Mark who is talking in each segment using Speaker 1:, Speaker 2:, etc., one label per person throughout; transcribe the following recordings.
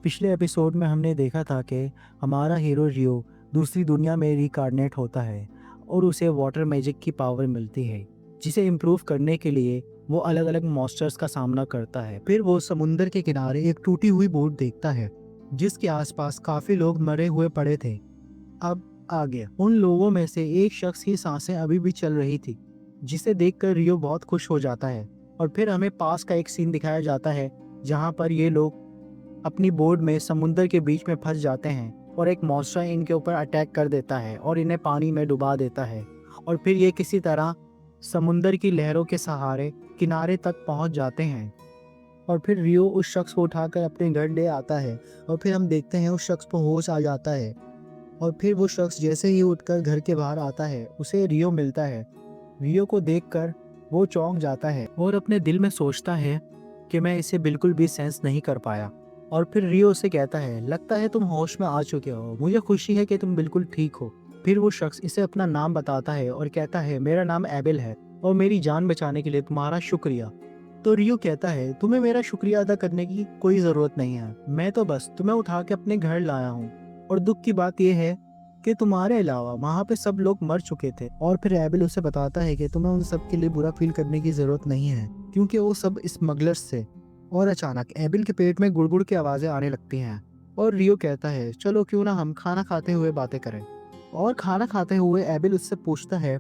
Speaker 1: पिछले एपिसोड में हमने देखा था कि हमारा हीरो रियो दूसरी दुनिया में रिकार्नेट होता है और उसे वाटर मैजिक की पावर मिलती है, जिसे इम्प्रूव करने के लिए वो अलग अलग मॉन्स्टर्स का सामना करता है। फिर वो समुंदर के किनारे एक टूटी हुई बोट देखता है जिसके आसपास काफी लोग मरे हुए पड़े थे। अब आगे उन लोगों में से एक शख्स की सांसें अभी भी चल रही थी, जिसे देखकर रियो बहुत खुश हो जाता है। और फिर हमें पास का एक सीन दिखाया जाता है जहाँ पर ये लोग अपनी बोट में समुंदर के बीच में फंस जाते हैं और एक मॉन्स्टर इनके ऊपर अटैक कर देता है और इन्हें पानी में डुबा देता है। और फिर ये किसी तरह समुंदर की लहरों के सहारे किनारे तक पहुंच जाते हैं। और फिर रियो उस शख्स को उठाकर अपने घर ले आता है और फिर हम देखते हैं उस शख्स को होश आ जाता है। और फिर वो शख्स जैसे ही उठकर घर के बाहर आता है उसे रियो मिलता है। रियो को देखकर वो चौंक जाता है और अपने दिल में सोचता है कि मैं इसे बिल्कुल भी सेंस नहीं कर पाया। और फिर रियो उसे कहता है, लगता है तुम होश में आ चुके हो, मुझे खुशी है कि तुम बिल्कुल ठीक हो। फिर वो शख्स इसे अपना नाम बताता है और कहता है, मेरा नाम एबिल है और मेरी जान बचाने के लिए तुम्हारा शुक्रिया। तो रियो कहता है, तुम्हें मेरा शुक्रिया अदा करने की कोई जरूरत नहीं है, मैं तो बस तुम्हें उठा के अपने घर लाया हूँ। और दुख की बात यह है कि तुम्हारे अलावा वहाँ पे सब लोग मर चुके थे। और फिर एबिल उसे बताता है कि तुम्हें उन सब के लिए बुरा फील करने की जरूरत नहीं है, क्योंकि वो सब स्मगलर्स थे। और अचानक एबिल के पेट में गुड़गुड़ की आवाजें आने लगती हैं और रियो कहता है, चलो क्यों ना हम खाना खाते हुए बातें करें। और खाना खाते हुए एबिल उससे पूछता है,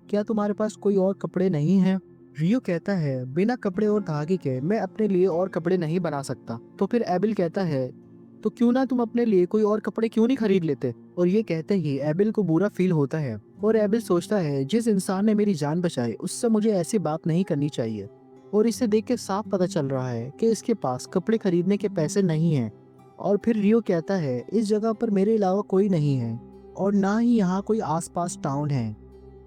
Speaker 1: क्या तुम्हारे पास कोई और कपड़े नहीं हैं? रियो कहता है, बिना कपड़े और धागे के मैं अपने लिए और कपड़े नहीं बना सकता। तो फिर एबिल कहता है, तो क्यों ना तुम अपने लिए कोई और कपड़े क्यों नहीं खरीद लेते? और ये कहते ही एबिल को बुरा फील होता है और एबिल सोचता है, जिस इंसान ने मेरी जान बचाई उससे मुझे ऐसी बात नहीं करनी चाहिए। और इसे देख के साफ पता चल रहा है कि इसके पास कपड़े खरीदने के पैसे नहीं हैं। और फिर रियो कहता है, इस जगह पर मेरे अलावा कोई नहीं है और ना ही यहाँ कोई आसपास टाउन है।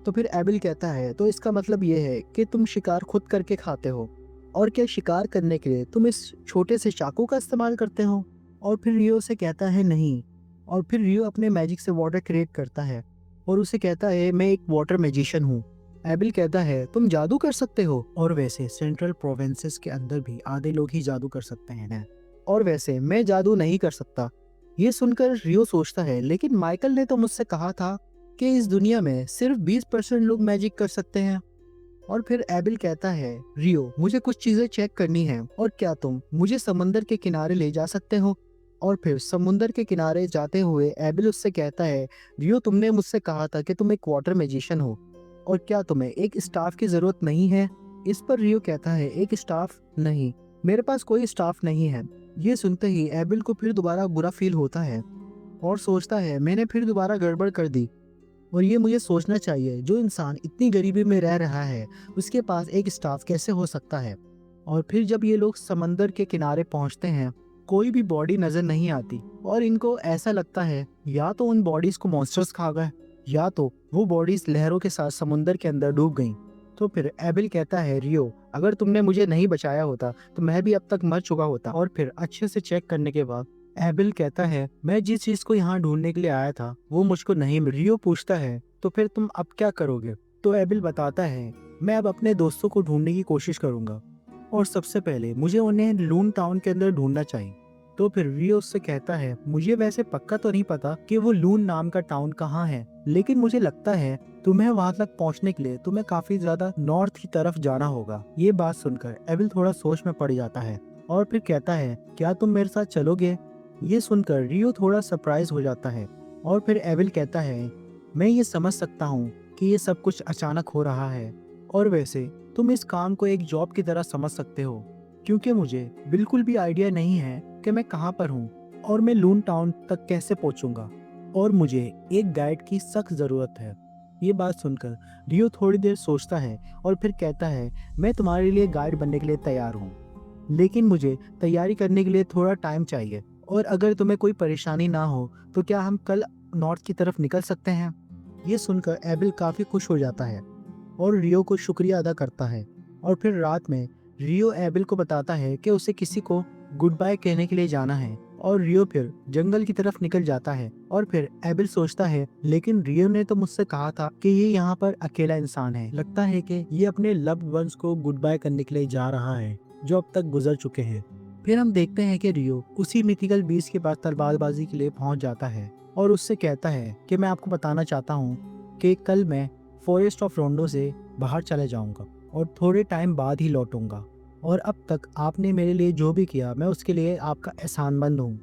Speaker 1: तो फिर एबिल कहता है, तो इसका मतलब ये है कि तुम शिकार खुद करके खाते हो, और क्या शिकार करने के लिए तुम इस छोटे से चाकू का इस्तेमाल करते हो? और फिर रियो से कहता है, नहीं। और फिर रियो अपने मैजिक से वाटर क्रिएट करता है और उसे कहता है, मैं एक वाटर मैजिशियन हूँ। एबिल कहता है, तुम जादू कर सकते हो? और वैसे सेंट्रल प्रोविंसेस के अंदर भी आधे लोग ही जादू कर सकते हैं, और वैसे मैं जादू नहीं कर सकता। ये सुनकर रियो सोचता है, लेकिन माइकल ने तो मुझसे कहा था कि इस दुनिया में सिर्फ 20% लोग मैजिक कर सकते हैं। और फिर एबिल कहता है, रियो मुझे कुछ चीजें चेक करनी है, और क्या तुम मुझे समुंदर के किनारे ले जा सकते हो? और फिर समुंदर के किनारे जाते हुए एबिल उससे कहता है, रियो तुमने मुझसे कहा था कि तुम एक वाटर मैजिशियन हो, और क्या तुम्हें एक स्टाफ की जरूरत नहीं है? इस पर रियो कहता है, एक स्टाफ नहीं, मेरे पास कोई स्टाफ नहीं है। ये सुनते ही एबिल को फिर दोबारा बुरा फील होता है और सोचता है, मैंने फिर दोबारा गड़बड़ कर दी। और ये मुझे सोचना चाहिए, जो इंसान इतनी गरीबी में रह रहा है उसके पास एक स्टाफ कैसे हो सकता है? और फिर जब ये लोग समंदर के किनारे पहुंचते हैं, कोई भी बॉडी नजर नहीं आती और इनको ऐसा लगता है या तो उन बॉडीज को मॉन्स्टर्स खा गए या तो वो बॉडीज लहरों के साथ समुंदर के अंदर डूब गईं। तो फिर एबिल कहता है, रियो अगर तुमने मुझे नहीं बचाया होता तो मैं भी अब तक मर चुका होता। और फिर अच्छे से चेक करने के बाद एबिल कहता है, मैं जिस चीज को यहाँ ढूंढने के लिए आया था वो मुझको नहीं मिल। रियो पूछता है, तो फिर तुम अब क्या करोगे? तो एबिल बताता है, मैं अब अपने दोस्तों को ढूंढने की कोशिश करूंगा और सबसे पहले मुझे उन्हें लून टाउन के अंदर ढूंढना चाहिए। तो फिर रियो उससे कहता है, मुझे वैसे पक्का तो नहीं पता कि वो लून नाम का टाउन कहाँ है, लेकिन मुझे लगता है तुम्हें वहां तक पहुंचने के लिए तुम्हें काफी ज्यादा नॉर्थ की तरफ जाना होगा। ये बात सुनकर एबिल थोड़ा सोच में पड़ जाता है और फिर कहता है, क्या तुम मेरे साथ चलोगे? ये सुनकर रियो थोड़ा सरप्राइज हो जाता है और फिर एविल कहता है, मैं ये समझ सकता हूँ कि ये सब कुछ अचानक हो रहा है, और वैसे तुम इस काम को एक जॉब की तरह समझ सकते हो, क्योंकि मुझे बिल्कुल भी आइडिया नहीं है कि मैं कहाँ पर हूँ और मैं लून टाउन तक कैसे पहुँचूंगा, और मुझे एक गाइड की सख्त ज़रूरत है। ये बात सुनकर रियो थोड़ी देर सोचता है और फिर कहता है, मैं तुम्हारे लिए गाइड बनने के लिए तैयार हूँ, लेकिन मुझे तैयारी करने के लिए थोड़ा टाइम चाहिए, और अगर तुम्हें कोई परेशानी ना हो तो क्या हम कल नॉर्थ की तरफ निकल सकते हैं? ये सुनकर एबिल काफी खुश हो जाता है और रियो को शुक्रिया अदा करता है। और फिर रात में रियो एबिल को बताता है कि उसे किसी को गुड बाय कहने के लिए जाना है, और रियो फिर जंगल की तरफ निकल जाता है। और फिर एबिल सोचता है, लेकिन रियो ने तो मुझसे कहा था कि ये यहाँ पर अकेला इंसान है, लगता है कि ये अपने लव्ड वंस को गुड बाय करने के लिए जा रहा है जो अब तक गुजर चुके हैं। फिर हम देखते हैं कि रियो उसी मिथिकल बीस्ट के पास तलवारबाजी के लिए पहुंच जाता है और उससे कहता है कि मैं आपको बताना चाहता हूँ कि कल मैं फॉरेस्ट ऑफ रोंडो से बाहर चले जाऊंगा और थोड़े टाइम बाद ही लौटूंगा, और अब तक आपने मेरे लिए जो भी किया मैं उसके लिए आपका एहसानमंद हूँ,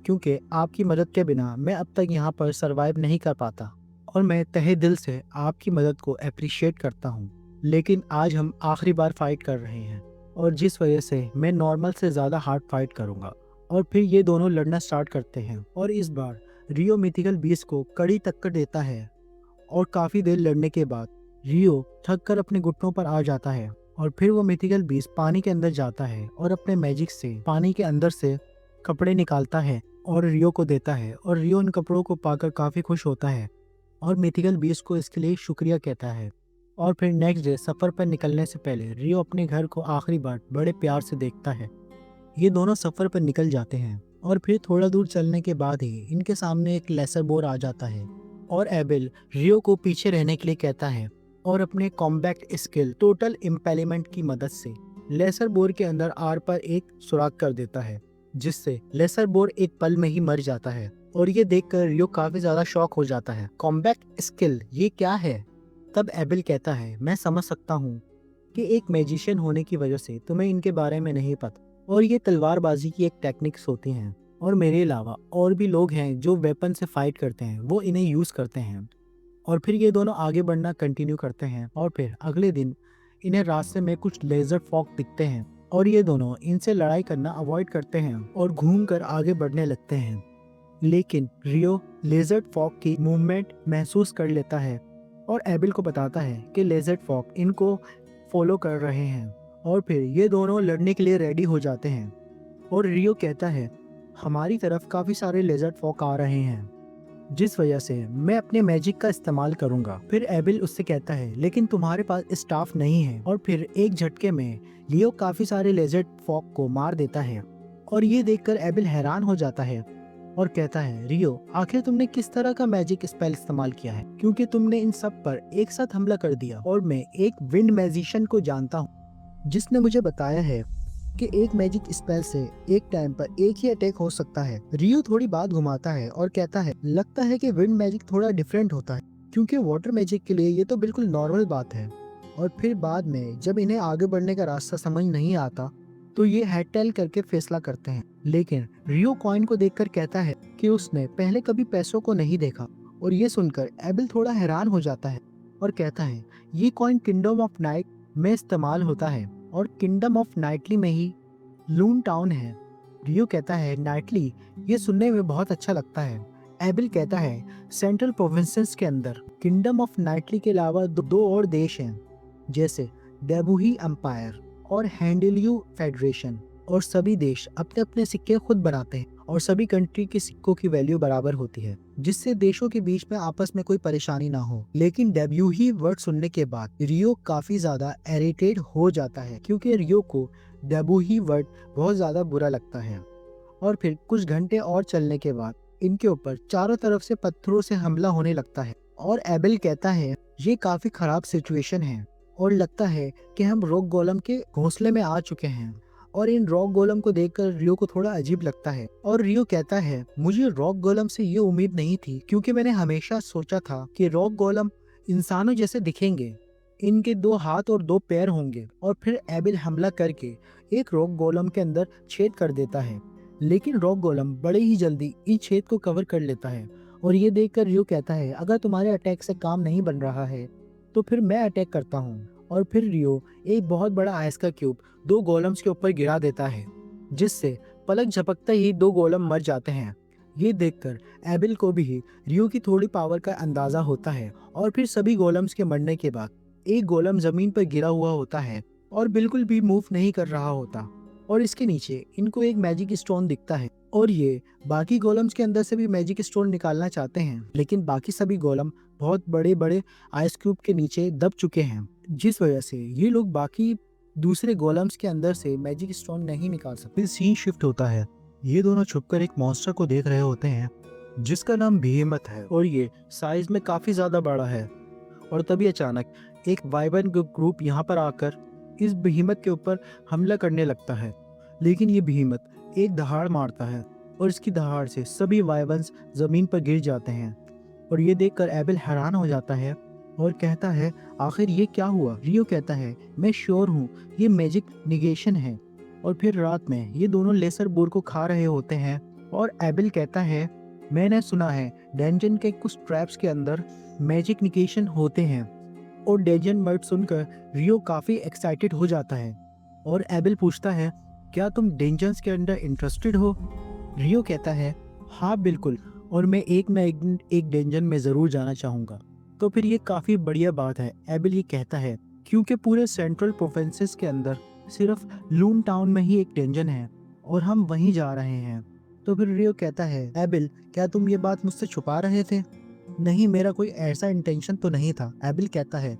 Speaker 1: क्योंकि आपकी मदद के बिना मैं अब तक यहाँ पर सरवाइव नहीं कर पाता और मैं तहे दिल से आपकी मदद को अप्रिशिएट करता हूँ। लेकिन आज हम आखिरी बार फाइट कर रहे हैं और जिस वजह से मैं नॉर्मल से ज़्यादा हार्ड फाइट करूँगा। और फिर ये दोनों लड़ना स्टार्ट करते हैं और इस बार रियो मिथिकल बीस्ट को कड़ी टक्कर देता है और काफ़ी देर लड़ने के बाद रियो थक कर अपने घुटनों पर आ जाता है और फिर वो मिथिकल बीस्ट पानी के अंदर जाता है और अपने मैजिक से पानी के अंदर से कपड़े निकालता है और रियो को देता है और रियो उन कपड़ों को पाकर काफ़ी खुश होता है और मिथिकल बीस्ट को इसके लिए शुक्रिया कहता है। और फिर नेक्स्ट डे सफ़र पर निकलने से पहले रियो अपने घर को आखिरी बार बड़े प्यार से देखता है। ये दोनों सफ़र पर निकल जाते हैं और फिर थोड़ा दूर चलने के बाद ही इनके सामने एक लेसर बोर आ जाता है और एबिल रियो को पीछे रहने के लिए कहता है और अपने कॉम्बैक्ट स्किल टोटल इम्पेलिमेंट की मदद से लेसर बोर के अंदर आर पर एक सुराख कर देता है, जिससे लेसर बोर एक पल में ही मर जाता है। और ये देखकर रियो काफी ज्यादा शॉक हो जाता है। कॉम्बैक्ट स्किल ये क्या है? तब एबिल कहता है मैं समझ सकता हूँ कि एक मैजिशियन होने की वजह से तुम्हें इनके बारे में नहीं पता, और ये तलवारबाजी की एक टेक्निक्स होती हैं और मेरे अलावा और भी लोग हैं जो वेपन से फाइट करते हैं, वो इन्हें यूज करते हैं। और फिर ये दोनों आगे बढ़ना कंटिन्यू करते हैं और फिर अगले दिन इन्हें रास्ते में कुछ लेजर फॉग दिखते हैं और ये दोनों इनसे लड़ाई करना अवॉइड करते हैं और घूमकर आगे बढ़ने लगते हैं। लेकिन रियो लेजर्ड फॉग की मूवमेंट महसूस कर लेता है और एबिल को बताता है कि लेजर्ड फॉग इनको फॉलो कर रहे हैं और फिर ये दोनों लड़ने के लिए रेडी हो जाते हैं। और रियो कहता है हमारी तरफ काफ़ी सारे लेजर्ड फॉग आ रहे हैं, जिस वजह से मैं अपने मैजिक का इस्तेमाल करूंगा। फिर एबिल उससे कहता है लेकिन तुम्हारे पास स्टाफ नहीं है, और फिर एक झटके में लियो काफी सारे लेजर्ड फॉग को मार देता है। और ये देखकर एबिल हैरान हो जाता है और कहता है रियो आखिर तुमने किस तरह का मैजिक स्पेल इस्तेमाल किया है, क्योंकि तुमने इन सब पर एक साथ हमला कर दिया। और मैं एक विंड मैजिशियन को जानता हूँ जिसने मुझे बताया है कि एक मैजिक स्पेल से एक टाइम पर एक ही अटैक हो सकता है। रियो थोड़ी बात घुमाता है और कहता है लगता है कि विंड मैजिक थोड़ा डिफरेंट होता है, क्योंकि वाटर मैजिक के लिए ये तो बिल्कुल नॉर्मल बात है। और फिर बाद में जब इन्हें आगे बढ़ने का रास्ता समझ नहीं आता तो ये हेड टेल करके फैसला करते हैं। लेकिन रियो कॉइन को देखकर कहता है कि उसने पहले कभी पैसों को नहीं देखा, और ये सुनकर एबिल थोड़ा हैरान हो जाता है और कहता है ये कॉइन किंगडम ऑफ नाइट में इस्तेमाल होता है और किंगडम ऑफ नाइटली में ही लून टाउन है। रियो कहता है नाइटली, ये सुनने में बहुत अच्छा लगता है। एबिल कहता है सेंट्रल प्रोविंसेस के अंदर किंगडम ऑफ नाइटली के अलावा दो और देश हैं, जैसे डेबुही एम्पायर और हैंडलियू फेडरेशन, और सभी देश अपने अपने सिक्के खुद बनाते हैं और सभी कंट्री के सिक्कों की वैल्यू बराबर होती है, जिससे देशों के बीच में आपस में कोई परेशानी ना हो। लेकिन डेब्यू ही वर्ड सुनने के बाद रियो काफी ज्यादा इरिटेट हो जाता है, क्योंकि रियो को डेब्यू ही वर्ड बहुत ज्यादा बुरा लगता है। और फिर कुछ घंटे और चलने के बाद इनके ऊपर चारों तरफ से पत्थरों से हमला होने लगता है और एबिल कहता है ये काफी खराब सिचुएशन है और लगता है कि हम रॉक गोलम के घोंसले में आ चुके हैं। और इन रॉक गोलम को देखकर रियो को थोड़ा अजीब लगता है और रियो कहता है मुझे रॉक गोलम से ये उम्मीद नहीं थी, क्योंकि मैंने हमेशा सोचा था कि रॉक गोलम इंसानों जैसे दिखेंगे, इनके 2 हाथ और 2 पैर होंगे। और फिर एबिल हमला करके एक रॉक गोलम के अंदर छेद कर देता है, लेकिन रॉक गोलम बड़े ही जल्दी इस छेद को कवर कर लेता है। और ये देखकर रियो कहता है अगर तुम्हारे अटैक से काम नहीं बन रहा है तो फिर मैं अटैक करता हूँ। और फिर रियो एक बहुत बड़ा आइस का क्यूब 2 गोलम्स के ऊपर गिरा देता है, जिससे पलक झपकते ही 2 गोलम मर जाते हैं। ये देखकर एबिल को भी रियो की थोड़ी पावर का अंदाजा होता है। और फिर सभी गोलम्स के मरने के बाद एक गोलम जमीन पर गिरा हुआ होता है और बिल्कुल भी मूव नहीं कर रहा होता, और इसके नीचे इनको एक मैजिक स्टोन दिखता है। और ये बाकी गोलम्स के अंदर से भी मैजिक स्टोन निकालना चाहते हैं, लेकिन बाकी सभी गोलम बहुत बड़े बड़े आइस क्यूब के नीचे दब चुके हैं, जिस वजह से ये लोग बाकी दूसरे गोलम्स के अंदर से मैजिक स्टोन नहीं निकाल सकते। फिर सीन शिफ्ट होता है। ये दोनों छुपकर एक मॉन्स्टर को देख रहे होते हैं जिसका नाम बेहेमत है और ये साइज में काफी ज्यादा बड़ा है। और तभी अचानक एक वाइबन ग्रुप यहाँ पर आकर इस बेहेमत के ऊपर हमला करने लगता है। लेकिन ये behemoth एक दहाड़ मारता है और इसकी दहाड़ से सभी वाइवन्स जमीन पर गिर जाते हैं। और ये देखकर एबेल हैरान हो जाता है और कहता है, आखिर ये क्या हुआ? रियो कहता है, मैं श्योर हूँ ये मैजिक निगेशन है। और फिर रात में ये दोनों लेसर बोर को खा रहे होते हैं और एबेल कहता है, मैंने सुना है डेंजन के कुछ ट्रैप्स के अंदर मैजिक निगेशन होते हैं। और डेंजन वर्ड सुनकर रियो काफ़ी एक्साइटेड हो जाता है और एबेल पूछता है, क्या तुम डेंजन्स के अंदर इंटरेस्टेड हो? रियो कहता है, हाँ बिल्कुल, और मैं एक डेंजन में ज़रूर जाना चाहूँगा। तो फिर ये काफ़ी बढ़िया बात है, एबेल ये कहता है, क्योंकि पूरे सेंट्रल प्रोविंसेस के अंदर सिर्फ लून टाउन में ही एक डेंजन है और हम वहीं जा रहे हैं। तो फिर रियो कहता है, एबेल क्या तुम ये बात मुझसे छुपा रहे थे? नहीं, मेरा कोई ऐसा इंटेंशन तो नहीं था, एबेल कहता है,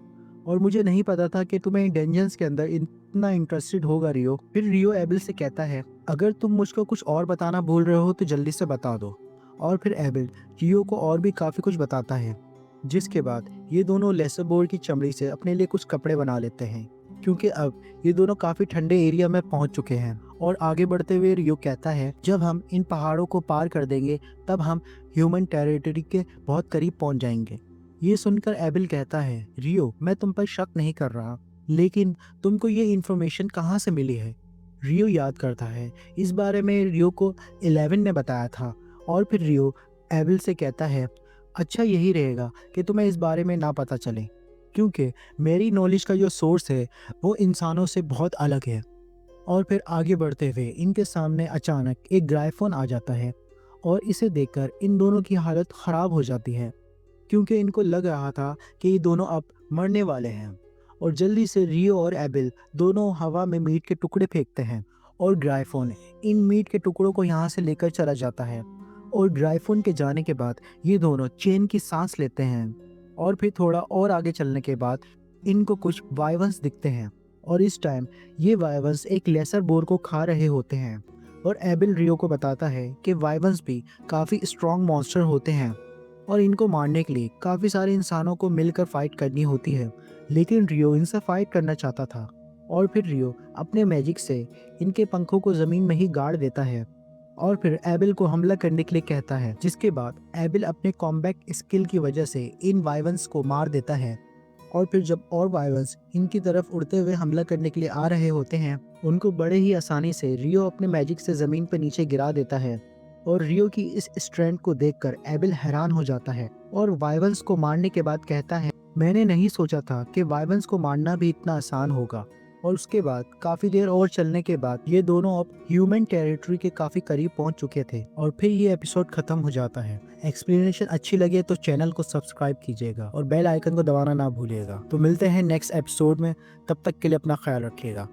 Speaker 1: और मुझे नहीं पता था कि तुम्हें डेंजन्स के अंदर इतना इंटरेस्टेड होगा रियो। फिर रियो एबेल से कहता है, अगर तुम मुझको कुछ और बताना भूल रहे हो तो जल्दी से बता दो। और फिर एबेल रियो को और भी काफ़ी कुछ बताता है, जिसके बाद ये दोनों लेसर बोर की चमड़ी से अपने लिए कुछ कपड़े बना लेते हैं, क्योंकि अब ये दोनों काफ़ी ठंडे एरिया में पहुंच चुके हैं। और आगे बढ़ते हुए रियो कहता है, जब हम इन पहाड़ों को पार कर देंगे तब हम ह्यूमन टेरिटरी के बहुत करीब पहुंच जाएंगे। ये सुनकर एबेल कहता है, रियो मैं तुम पर शक नहीं कर रहा, लेकिन तुमको ये इन्फॉर्मेशन कहाँ से मिली है? रियो याद करता है, इस बारे में रियो को 11 ने बताया था। और फिर रियो एबेल से कहता है, अच्छा यही रहेगा कि तुम्हें इस बारे में ना पता चले, क्योंकि मेरी नॉलेज का जो सोर्स है वो इंसानों से बहुत अलग है। और फिर आगे बढ़ते हुए इनके सामने अचानक एक ग्राइफोन आ जाता है और इसे देखकर इन दोनों की हालत ख़राब हो जाती है, क्योंकि इनको लग रहा था कि ये दोनों अब मरने वाले हैं। और जल्दी से रियो और एबेल दोनों हवा में मीट के टुकड़े फेंकते हैं और ग्राइफोन इन मीट के टुकड़ों को यहाँ से लेकर चला जाता है। और ग्राइफोन के जाने के बाद ये दोनों चैन की सांस लेते हैं। और फिर थोड़ा और आगे चलने के बाद इनको कुछ वाइवन्स दिखते हैं और इस टाइम ये वाइवन्स एक लेसर बोर को खा रहे होते हैं। और एबेल रियो को बताता है कि वाइवन्स भी काफ़ी स्ट्रॉन्ग मॉन्स्टर होते हैं और इनको मारने के लिए काफ़ी सारे इंसानों को मिलकर फाइट करनी होती है, लेकिन रियो इनसे फाइट करना चाहता था। और फिर रियो अपने मैजिक से इनके पंखों को ज़मीन में ही गाड़ देता है और फिर एबेल को हमला करने के लिए कहता है, जिसके बाद एबेल अपने कॉम्बैट स्किल की वजह से इन वाइवन्स को मार देता है। और फिर जब और वाइवन्स इनकी तरफ उड़ते हुए हमला करने के लिए आ रहे होते हैं, उनको बड़े ही आसानी से रियो अपने मैजिक से ज़मीन पर नीचे गिरा देता है। और रियो की इस स्ट्रेंथ को देखकर एबेल हैरान हो जाता है और वाइवन्स को मारने के बाद कहता है, मैंने नहीं सोचा था कि वाइवन्स को मारना भी इतना आसान होगा। और उसके बाद काफ़ी देर और चलने के बाद ये दोनों अब ह्यूमन टेरिटरी के काफ़ी करीब पहुंच चुके थे और फिर ये एपिसोड ख़त्म हो जाता है। एक्सप्लेनेशन अच्छी लगे तो चैनल को सब्सक्राइब कीजिएगा और बेल आइकन को दबाना ना भूलिएगा। तो मिलते हैं नेक्स्ट एपिसोड में, तब तक के लिए अपना ख्याल रखिएगा।